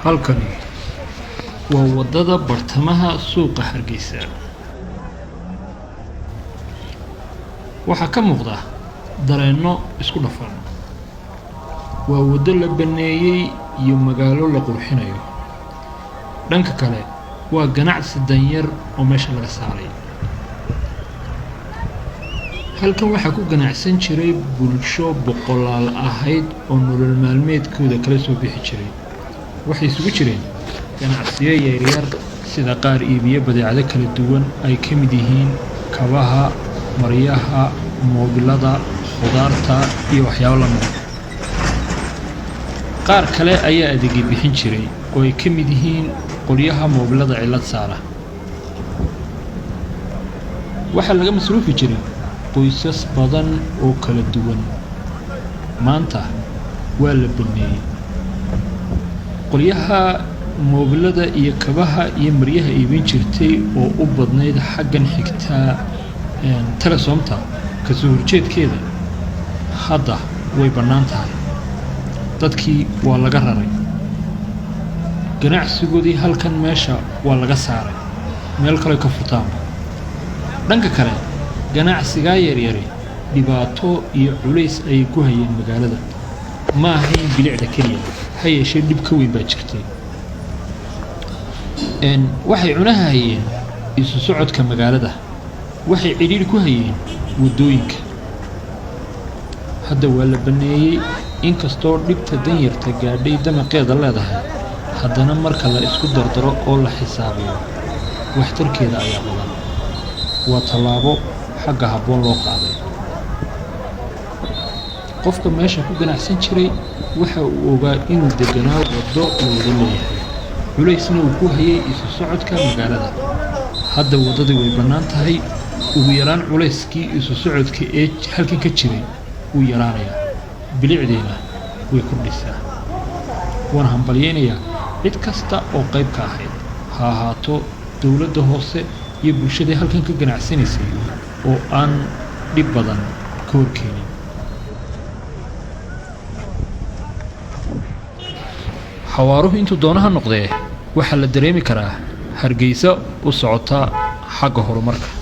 halkani waa wadada bartamaha suuqa Hargeysa. Waxa ka muuqda dareenno isku dhafan. Waa wado la baneeyay iyo magaalo la qurxinayo. Dhanka kale waa ganacsi danyar oo meesha laga saaray. halkan waxa ku ganacsan jiray bulsho boqolaal ahayd oo nolol maalmeedkooda kala soo bixi jiray. waxay isugu jireen ganacsiyo yaryar sida qaar iibiyo badeecado kala duwan ay ka mid yihiin kabaha, maryaha, moobilada, khudaarta iyo waxyaabo la mid ah. qaar kale ayaa adeeg bixin jiray oo ay ka mid yihiin qolyaha moobilada cilad saara. waxa laga masruufi jiray qoysas badan oo kala duwan. maanta waa la baneeyay. qolyaha moobilada iyo kabaha iyo maryaha iibin jirtay oo u badnayd xaggan xigta telesoomta ka soo horjeedkeeda hadda way bannaan tahay. dadkii waa laga raray. ganacsigoodii halkan meesha waa laga saaray meel kale ka futaan. dhanka kale ganacsiga yaryar dhibaato iyo culays ay ku hayeen magaalada ma ahayn bilicda kaliya ha yeeshee dhib ka weyn baa jirtay. waxay cunaha hayeen isu socodka magaalada. waxay cidhiidhi ku hayeen wadooyinka. hadda waa la baneeyay. inkastoo dhibta danyarta gaadhay damaqeeda leedahay haddana marka la isku dardaro oo la xisaabiyo waxtarkeeda ayaa badan. waa tallaabo xagga habboon loo qaaday. qofka meesha ku ganacsan jiray waxa uu ogaa inuu deganaa waddo la wada leeyahay. culaysna uu ku hayay isu socodka magaalada. hadda waddadii way bannaan tahay. ugu yaraan culayskii isu socodka ee halkan ka jiray wuu yaraanayaa. bilicdeena way kordhisaa. waan hambalyaynayaa cid kasta oo qayb ka ahayd, ha ahaato dowladda hoose iyo bulshadii halkan ka ganacsanaysay oo aan dhib badan ka horkeenin. xawaaruhu intuu doonaha noqdee waxaa la dareemi karaa Hargeysa u socota xagga horumarka.